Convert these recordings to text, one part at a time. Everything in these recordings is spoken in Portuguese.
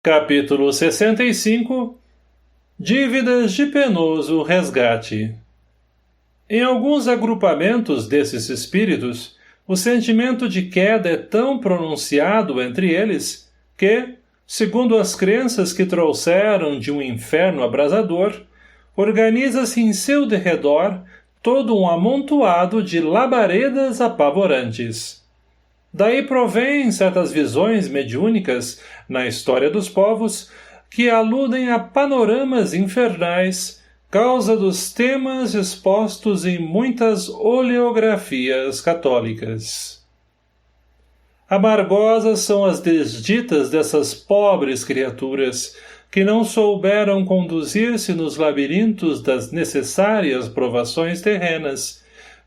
Capítulo 65 Dívidas de penoso resgate. Em alguns agrupamentos desses espíritos, o sentimento de queda é tão pronunciado entre eles que, segundo as crenças que trouxeram de um inferno abrasador, organiza-se em seu derredor todo um amontoado de labaredas apavorantes. Daí provém certas visões mediúnicas, na história dos povos, que aludem a panoramas infernais, causa dos temas expostos em muitas oleografias católicas. Amargosas são as desditas dessas pobres criaturas, que não souberam conduzir-se nos labirintos das necessárias provações terrenas,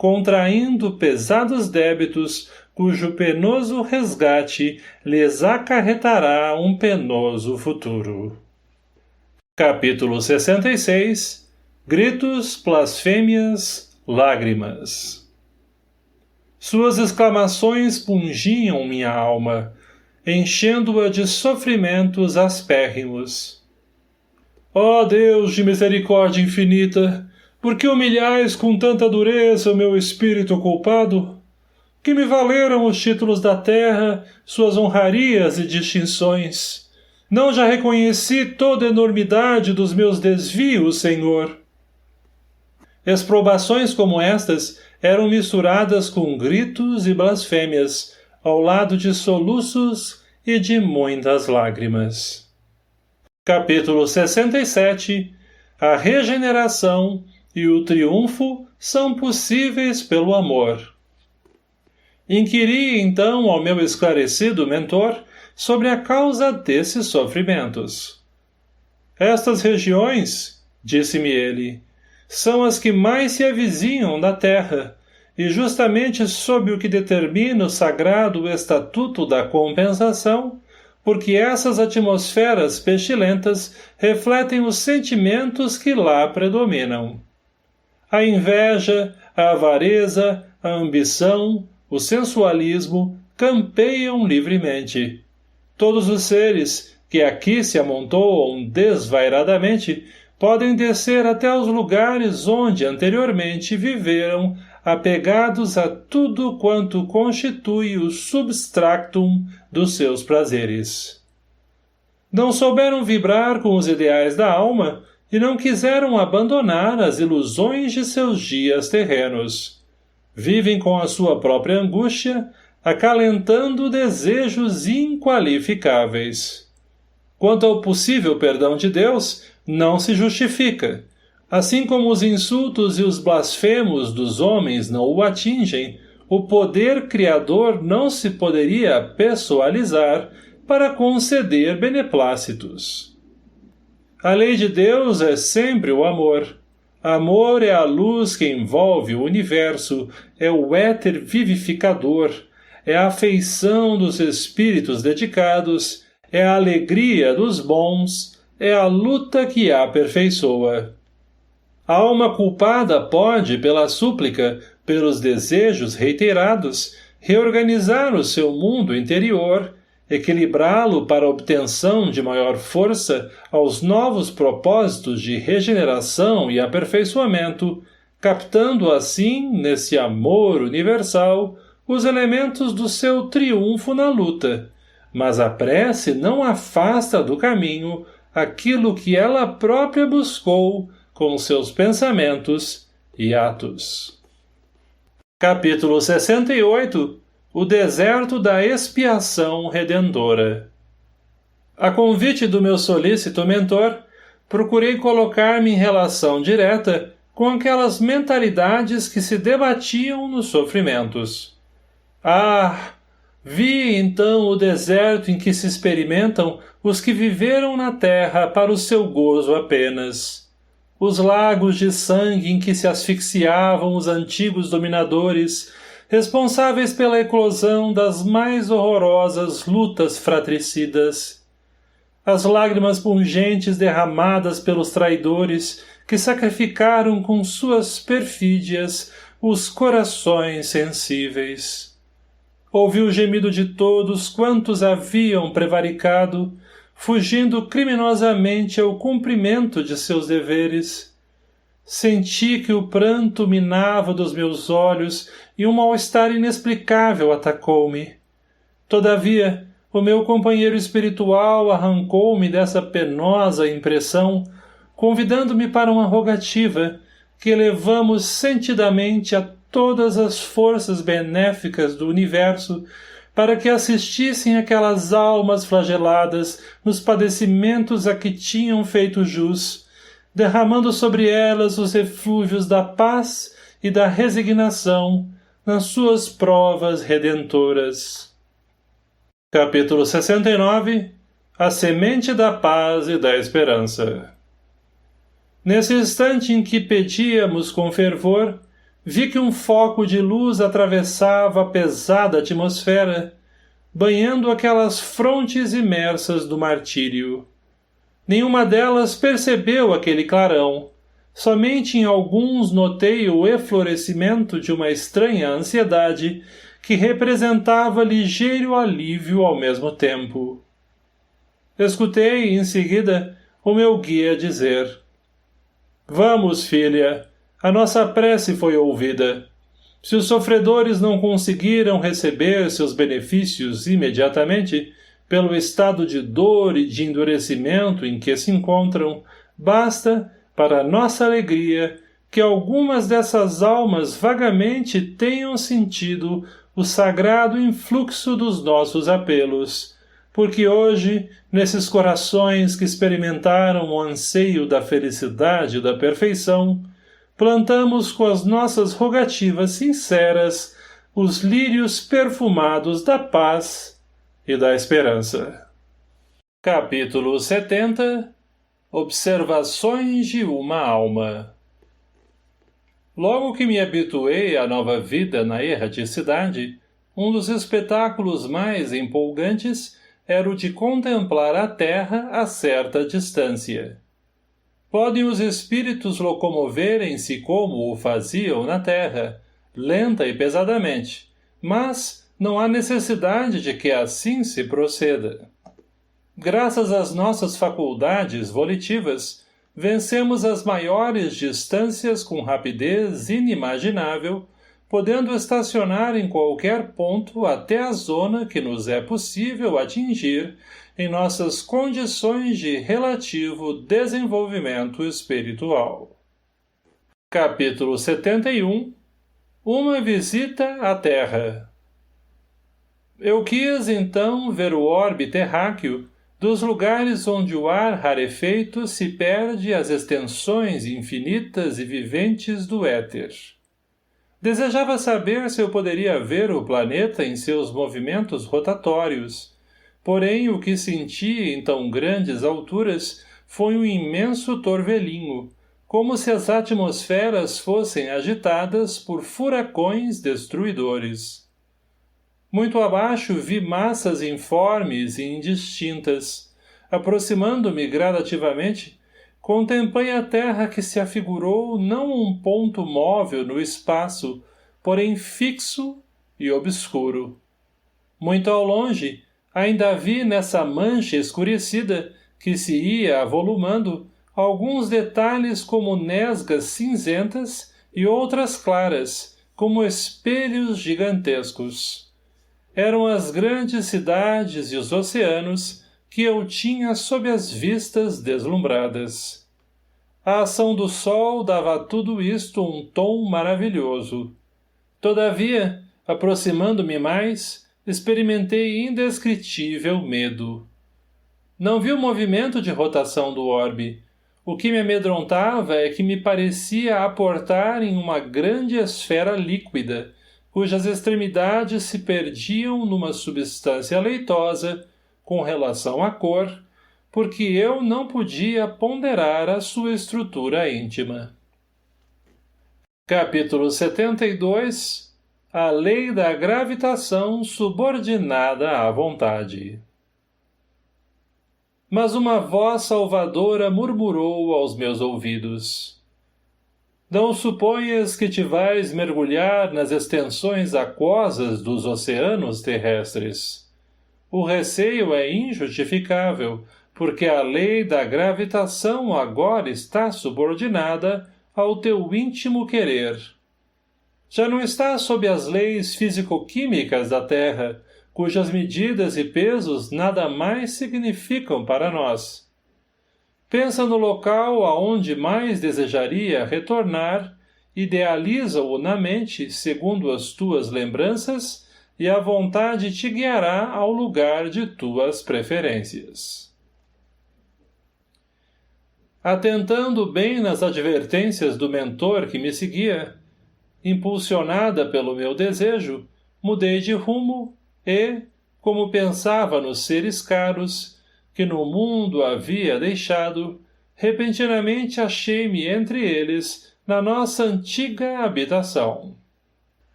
contraindo pesados débitos, cujo penoso resgate lhes acarretará um penoso futuro. Capítulo 66 Gritos, blasfêmias, lágrimas. Suas exclamações pungiam minha alma, enchendo-a de sofrimentos aspérrimos. Ó Deus de misericórdia infinita, por que humilhais com tanta dureza o meu espírito culpado? Que me valeram os títulos da terra, suas honrarias e distinções? Não já reconheci toda a enormidade dos meus desvios, Senhor? Exprobações como estas eram misturadas com gritos e blasfêmias, ao lado de soluços e de muitas lágrimas. Capítulo 67 A regeneração e o triunfo são possíveis pelo amor. Inquiri, então, ao meu esclarecido mentor sobre a causa desses sofrimentos. Estas regiões, disse-me ele, são as que mais se avizinham da terra, e justamente sob o que determina o sagrado estatuto da compensação, porque essas atmosferas pestilentas refletem os sentimentos que lá predominam. A inveja, a avareza, a ambição, o sensualismo campeiam livremente. Todos os seres que aqui se amontoam desvairadamente podem descer até os lugares onde anteriormente viveram apegados a tudo quanto constitui o substractum dos seus prazeres. Não souberam vibrar com os ideais da alma e não quiseram abandonar as ilusões de seus dias terrenos. Vivem com a sua própria angústia, acalentando desejos inqualificáveis. Quanto ao possível perdão de Deus, não se justifica. Assim como os insultos e os blasfemos dos homens não o atingem, o poder criador não se poderia pessoalizar para conceder beneplácitos. A lei de Deus é sempre o amor. Amor é a luz que envolve o universo, é o éter vivificador, é a afeição dos espíritos dedicados, é a alegria dos bons, é a luta que a aperfeiçoa. A alma culpada pode, pela súplica, pelos desejos reiterados, reorganizar o seu mundo interior, equilibrá-lo para a obtenção de maior força aos novos propósitos de regeneração e aperfeiçoamento, captando assim, nesse amor universal, os elementos do seu triunfo na luta. Mas a prece não afasta do caminho aquilo que ela própria buscou com seus pensamentos e atos. Capítulo 68 O deserto da expiação redentora. A convite do meu solícito mentor, procurei colocar-me em relação direta com aquelas mentalidades que se debatiam nos sofrimentos. Vi então o deserto em que se experimentam os que viveram na terra para o seu gozo apenas. Os lagos de sangue em que se asfixiavam os antigos dominadores, responsáveis pela eclosão das mais horrorosas lutas fratricidas. As lágrimas pungentes derramadas pelos traidores que sacrificaram com suas perfídias os corações sensíveis. Ouvi o gemido de todos quantos haviam prevaricado, fugindo criminosamente ao cumprimento de seus deveres. Senti que o pranto minava dos meus olhos e um mal-estar inexplicável atacou-me. Todavia, o meu companheiro espiritual arrancou-me dessa penosa impressão, convidando-me para uma rogativa que elevamos sentidamente a todas as forças benéficas do universo para que assistissem aquelas almas flageladas nos padecimentos a que tinham feito jus, derramando sobre elas os eflúvios da paz e da resignação nas suas provas redentoras. Capítulo 69 A semente da paz e da esperança. Nesse instante em que pedíamos com fervor, vi que um foco de luz atravessava a pesada atmosfera, banhando aquelas frontes imersas do martírio. Nenhuma delas percebeu aquele clarão. Somente em alguns notei o eflorescimento de uma estranha ansiedade que representava ligeiro alívio ao mesmo tempo. Escutei, em seguida, o meu guia dizer: Vamos, filha, a nossa prece foi ouvida. Se os sofredores não conseguiram receber seus benefícios imediatamente, pelo estado de dor e de endurecimento em que se encontram, basta, para nossa alegria, que algumas dessas almas vagamente tenham sentido o sagrado influxo dos nossos apelos, porque hoje, nesses corações que experimentaram o anseio da felicidade e da perfeição, plantamos com as nossas rogativas sinceras os lírios perfumados da paz e da esperança. Capítulo 70 Observações de uma alma. Logo que me habituei à nova vida na erraticidade, um dos espetáculos mais empolgantes era o de contemplar a terra a certa distância. Podem os espíritos locomoverem-se como o faziam na terra, lenta e pesadamente, mas não há necessidade de que assim se proceda. Graças às nossas faculdades volitivas, vencemos as maiores distâncias com rapidez inimaginável, podendo estacionar em qualquer ponto até a zona que nos é possível atingir em nossas condições de relativo desenvolvimento espiritual. Capítulo 71 Uma visita à Terra. Eu quis, então, ver o orbe terráqueo dos lugares onde o ar rarefeito se perde às extensões infinitas e viventes do éter. Desejava saber se eu poderia ver o planeta em seus movimentos rotatórios, porém o que senti em tão grandes alturas foi um imenso torvelinho, como se as atmosferas fossem agitadas por furacões destruidores. Muito abaixo vi massas informes e indistintas. Aproximando-me gradativamente, contemplei a terra que se afigurou não um ponto móvel no espaço, porém fixo e obscuro. Muito ao longe, ainda vi nessa mancha escurecida, que se ia avolumando, alguns detalhes como nesgas cinzentas e outras claras, como espelhos gigantescos. Eram as grandes cidades e os oceanos que eu tinha sob as vistas deslumbradas. A ação do sol dava a tudo isto um tom maravilhoso. Todavia, aproximando-me mais, experimentei indescritível medo. Não vi o movimento de rotação do orbe. O que me amedrontava é que me parecia aportar em uma grande esfera líquida, cujas extremidades se perdiam numa substância leitosa com relação à cor, porque eu não podia ponderar a sua estrutura íntima. Capítulo 72 A lei da gravitação subordinada à vontade. Mas uma voz salvadora murmurou aos meus ouvidos: Não suponhas que te vais mergulhar nas extensões aquosas dos oceanos terrestres. O receio é injustificável, porque a lei da gravitação agora está subordinada ao teu íntimo querer. Já não está sob as leis físico-químicas da Terra, cujas medidas e pesos nada mais significam para nós. Pensa no local aonde mais desejaria retornar, idealiza-o na mente segundo as tuas lembranças e a vontade te guiará ao lugar de tuas preferências. Atentando bem nas advertências do mentor que me seguia, impulsionada pelo meu desejo, mudei de rumo e, como pensava nos seres caros, que no mundo havia deixado, repentinamente achei-me entre eles na nossa antiga habitação.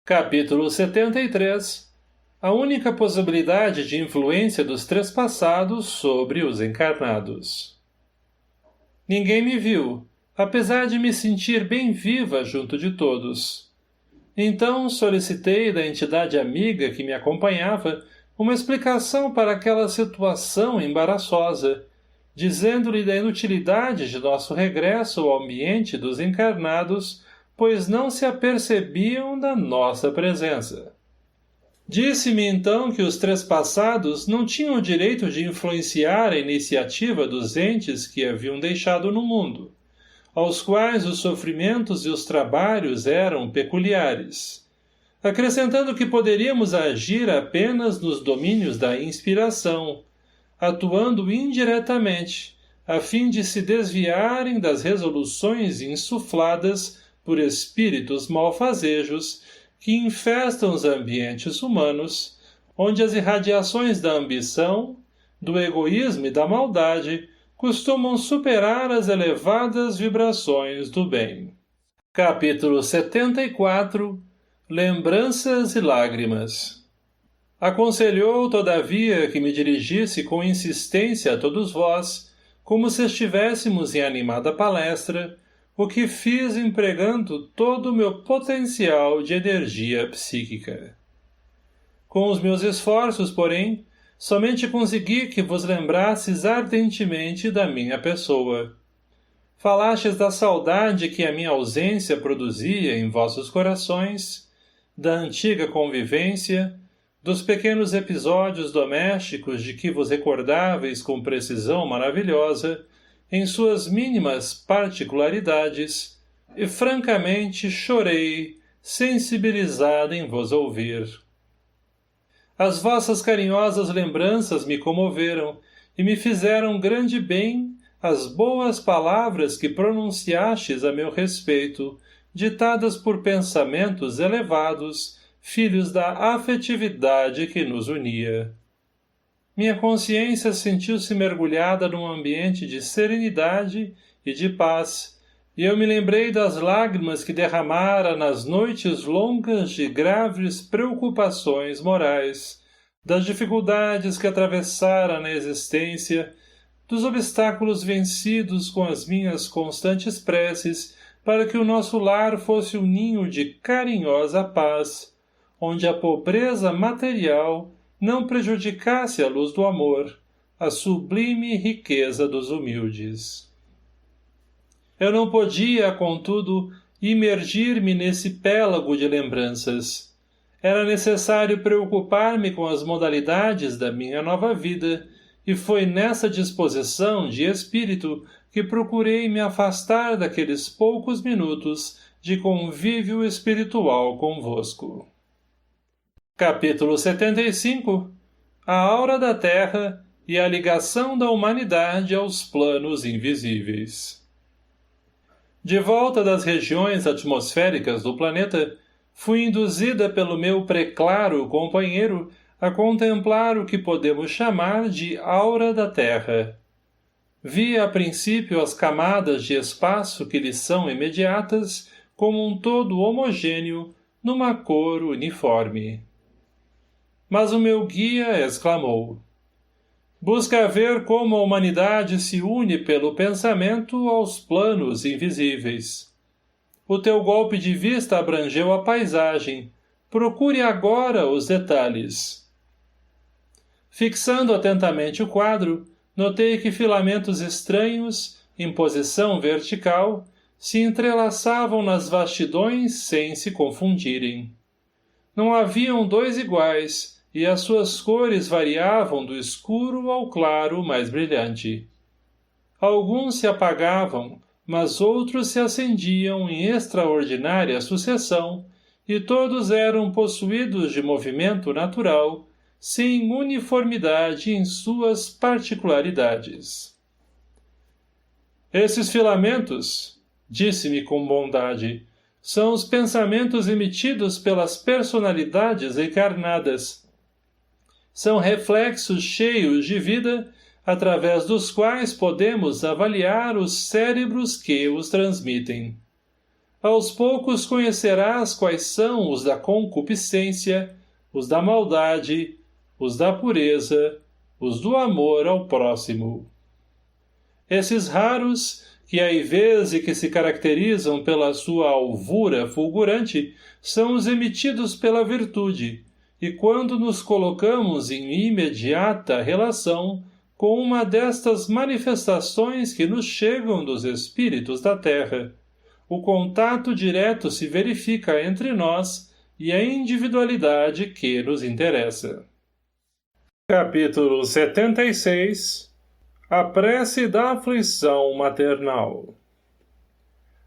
Capítulo 73. A única possibilidade de influência dos três passados sobre os encarnados. Ninguém me viu, apesar de me sentir bem viva junto de todos. Então solicitei da entidade amiga que me acompanhava uma explicação para aquela situação embaraçosa, dizendo-lhe da inutilidade de nosso regresso ao ambiente dos encarnados, pois não se apercebiam da nossa presença. Disse-me então que os três passados não tinham o direito de influenciar a iniciativa dos entes que haviam deixado no mundo, aos quais os sofrimentos e os trabalhos eram peculiares, acrescentando que poderíamos agir apenas nos domínios da inspiração, atuando indiretamente, a fim de se desviarem das resoluções insufladas por espíritos malfazejos que infestam os ambientes humanos, onde as irradiações da ambição, do egoísmo e da maldade costumam superar as elevadas vibrações do bem. Capítulo 74. Lembranças e lágrimas. Aconselhou, todavia, que me dirigisse com insistência a todos vós, como se estivéssemos em animada palestra, o que fiz empregando todo o meu potencial de energia psíquica. Com os meus esforços, porém, somente consegui que vos lembrasses ardentemente da minha pessoa. Falastes da saudade que a minha ausência produzia em vossos corações, da antiga convivência, dos pequenos episódios domésticos de que vos recordáveis com precisão maravilhosa, em suas mínimas particularidades, e francamente chorei, sensibilizada em vos ouvir. As vossas carinhosas lembranças me comoveram e me fizeram grande bem as boas palavras que pronunciastes a meu respeito, ditadas por pensamentos elevados, filhos da afetividade que nos unia. Minha consciência sentiu-se mergulhada num ambiente de serenidade e de paz, e eu me lembrei das lágrimas que derramara nas noites longas de graves preocupações morais, das dificuldades que atravessara na existência, dos obstáculos vencidos com as minhas constantes preces para que o nosso lar fosse um ninho de carinhosa paz, onde a pobreza material não prejudicasse a luz do amor, a sublime riqueza dos humildes. Eu não podia, contudo, imergir-me nesse pélago de lembranças. Era necessário preocupar-me com as modalidades da minha nova vida, e foi nessa disposição de espírito que procurei me afastar daqueles poucos minutos de convívio espiritual convosco. Capítulo 75. A aura da Terra e a ligação da humanidade aos planos invisíveis. De volta das regiões atmosféricas do planeta, fui induzida pelo meu preclaro companheiro a contemplar o que podemos chamar de aura da Terra. Vi a princípio as camadas de espaço que lhe são imediatas como um todo homogêneo numa cor uniforme. Mas o meu guia exclamou: busca ver como a humanidade se une pelo pensamento aos planos invisíveis. O teu golpe de vista abrangeu a paisagem. Procure agora os detalhes. Fixando atentamente o quadro, notei que filamentos estranhos, em posição vertical, se entrelaçavam nas vastidões sem se confundirem. Não haviam dois iguais, e as suas cores variavam do escuro ao claro mais brilhante. Alguns se apagavam, mas outros se acendiam em extraordinária sucessão, e todos eram possuídos de movimento natural, sem uniformidade em suas particularidades. Esses filamentos, disse-me com bondade, são os pensamentos emitidos pelas personalidades encarnadas. São reflexos cheios de vida, através dos quais podemos avaliar os cérebros que os transmitem. Aos poucos conhecerás quais são os da concupiscência, os da maldade, os da pureza, os do amor ao próximo. Esses raros, que há vez e que se caracterizam pela sua alvura fulgurante, são os emitidos pela virtude, e quando nos colocamos em imediata relação com uma destas manifestações que nos chegam dos espíritos da terra, o contato direto se verifica entre nós e a individualidade que nos interessa. Capítulo 76 A prece da aflição maternal.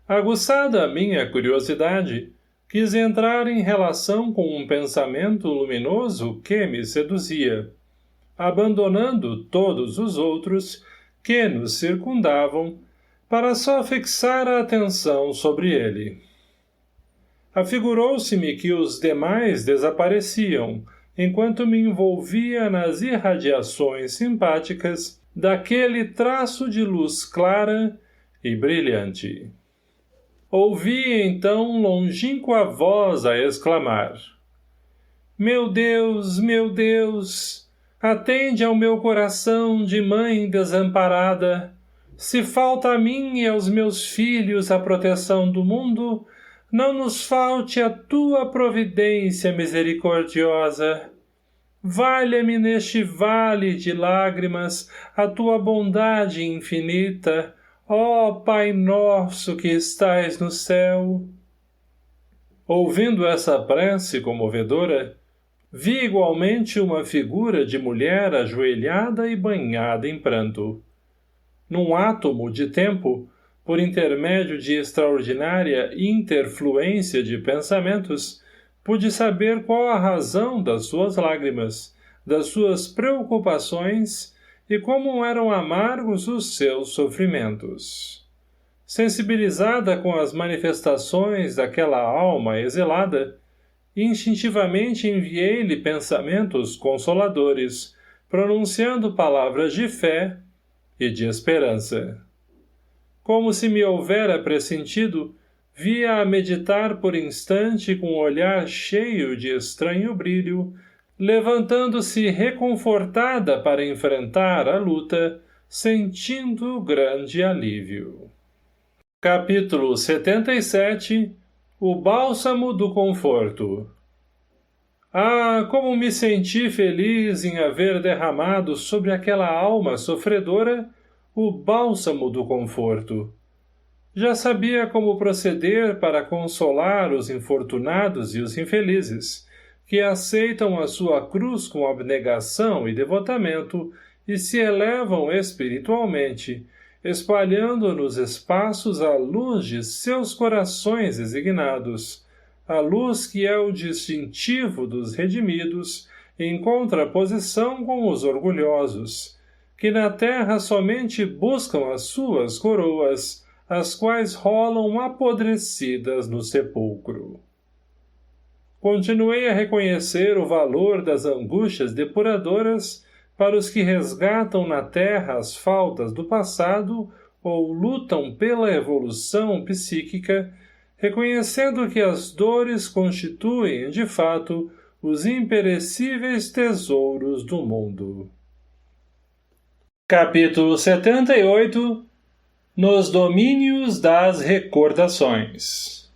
Aguçada a minha curiosidade, quis entrar em relação com um pensamento luminoso que me seduzia, abandonando todos os outros que nos circundavam, para só fixar a atenção sobre ele. Afigurou-se-me que os demais desapareciam, enquanto me envolvia nas irradiações simpáticas daquele traço de luz clara e brilhante. Ouvi então longínqua voz a exclamar: Meu Deus, atende ao meu coração de mãe desamparada. Se falta a mim e aos meus filhos a proteção do mundo, não nos falte a tua providência misericordiosa. Valha-me neste vale de lágrimas a tua bondade infinita, ó Pai nosso que estais no céu. Ouvindo essa prece comovedora, vi igualmente uma figura de mulher ajoelhada e banhada em pranto. Num átomo de tempo, por intermédio de extraordinária interfluência de pensamentos, pude saber qual a razão das suas lágrimas, das suas preocupações e como eram amargos os seus sofrimentos. Sensibilizada com as manifestações daquela alma exilada, instintivamente enviei-lhe pensamentos consoladores, pronunciando palavras de fé e de esperança. Como se me houvera pressentido, via-a meditar por instante com um olhar cheio de estranho brilho, levantando-se reconfortada para enfrentar a luta, sentindo grande alívio. Capítulo 77 O Bálsamo do Conforto. Ah, como me senti feliz em haver derramado sobre aquela alma sofredora o bálsamo do conforto. Já sabia como proceder para consolar os infortunados e os infelizes, que aceitam a sua cruz com abnegação e devotamento e se elevam espiritualmente, espalhando nos espaços a luz de seus corações resignados, a luz que é o distintivo dos redimidos, em contraposição com os orgulhosos, que na terra somente buscam as suas coroas, as quais rolam apodrecidas no sepulcro. Continuei a reconhecer o valor das angústias depuradoras para os que resgatam na terra as faltas do passado ou lutam pela evolução psíquica, reconhecendo que as dores constituem, de fato, os imperecíveis tesouros do mundo. Capítulo 78 Nos domínios das recordações.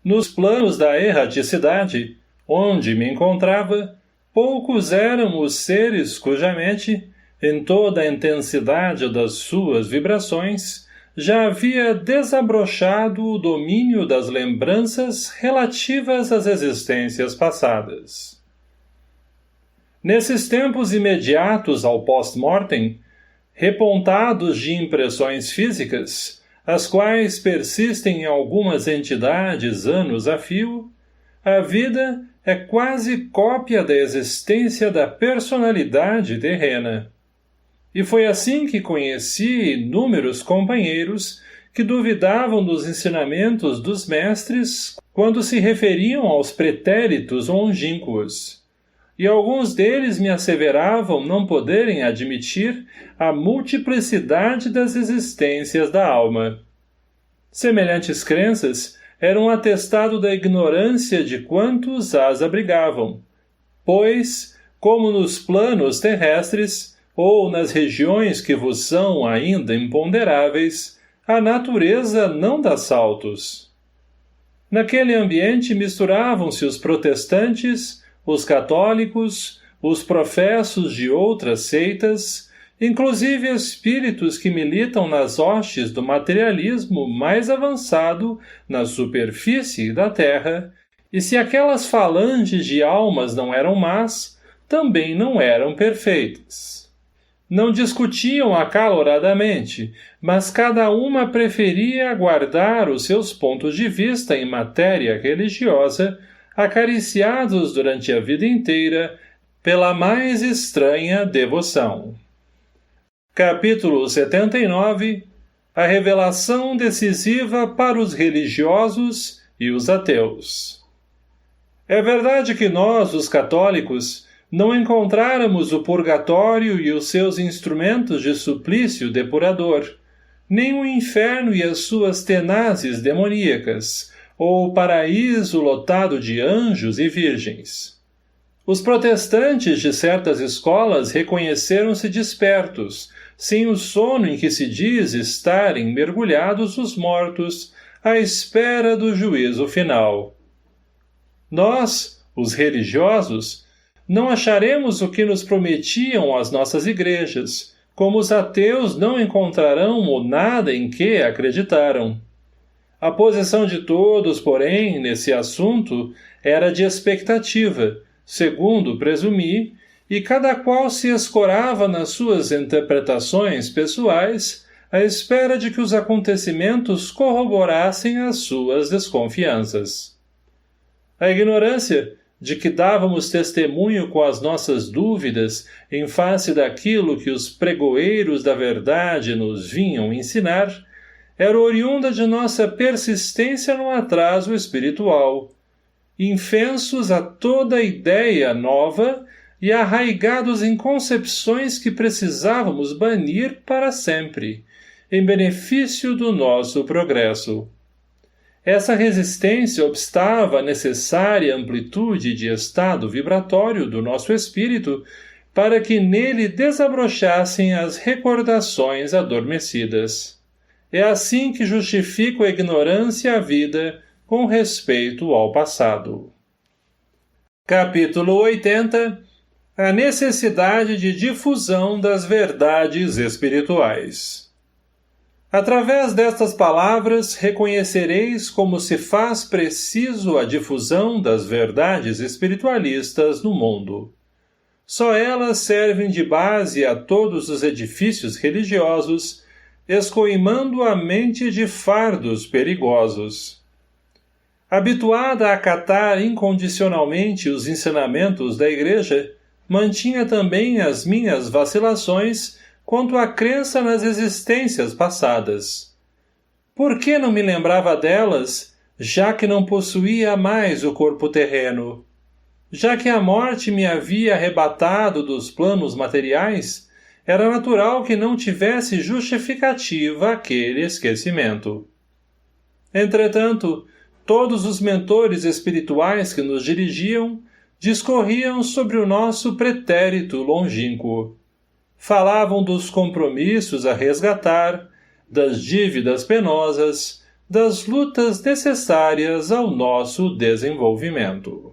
Nos planos da erraticidade, onde me encontrava, poucos eram os seres cuja mente, em toda a intensidade das suas vibrações, já havia desabrochado o domínio das lembranças relativas às existências passadas. Nesses tempos imediatos ao post-mortem, repontados de impressões físicas, as quais persistem em algumas entidades anos a fio, a vida é quase cópia da existência da personalidade terrena. E foi assim que conheci inúmeros companheiros que duvidavam dos ensinamentos dos mestres quando se referiam aos pretéritos longínquos. E alguns deles me asseveravam não poderem admitir a multiplicidade das existências da alma. Semelhantes crenças eram um atestado da ignorância de quantos as abrigavam, pois, como nos planos terrestres, ou nas regiões que vos são ainda imponderáveis, a natureza não dá saltos. Naquele ambiente misturavam-se os protestantes, os católicos, os professos de outras seitas, inclusive espíritos que militam nas hostes do materialismo mais avançado na superfície da Terra, e se aquelas falanges de almas não eram más, também não eram perfeitas. Não discutiam acaloradamente, mas cada uma preferia guardar os seus pontos de vista em matéria religiosa, acariciados durante a vida inteira pela mais estranha devoção. Capítulo 79 A revelação decisiva para os religiosos e os ateus. É verdade que nós, os católicos, não encontráramos o purgatório e os seus instrumentos de suplício depurador, nem o inferno e as suas tenazes demoníacas, ou o paraíso lotado de anjos e virgens. Os protestantes de certas escolas reconheceram-se despertos, sem o sono em que se diz estarem mergulhados os mortos, à espera do juízo final. Nós, os religiosos, não acharemos o que nos prometiam as nossas igrejas, como os ateus não encontrarão o nada em que acreditaram. A posição de todos, porém, nesse assunto, era de expectativa, segundo presumi, e cada qual se escorava nas suas interpretações pessoais, à espera de que os acontecimentos corroborassem as suas desconfianças. A ignorância, de que dávamos testemunho com as nossas dúvidas em face daquilo que os pregoeiros da verdade nos vinham ensinar, era oriunda de nossa persistência no atraso espiritual, infensos a toda ideia nova e arraigados em concepções que precisávamos banir para sempre, em benefício do nosso progresso. Essa resistência obstava a necessária amplitude de estado vibratório do nosso espírito para que nele desabrochassem as recordações adormecidas. É assim que justifico a ignorância e a vida com respeito ao passado. Capítulo 80 A necessidade de difusão das verdades espirituais. Através destas palavras, reconhecereis como se faz preciso a difusão das verdades espiritualistas no mundo. Só elas servem de base a todos os edifícios religiosos, escoimando a mente de fardos perigosos. Habituada a acatar incondicionalmente os ensinamentos da Igreja, mantinha também as minhas vacilações quanto à crença nas existências passadas. Por que não me lembrava delas, já que não possuía mais o corpo terreno? Já que a morte me havia arrebatado dos planos materiais, era natural que não tivesse justificativa aquele esquecimento. Entretanto, todos os mentores espirituais que nos dirigiam discorriam sobre o nosso pretérito longínquo. Falavam dos compromissos a resgatar, das dívidas penosas, das lutas necessárias ao nosso desenvolvimento.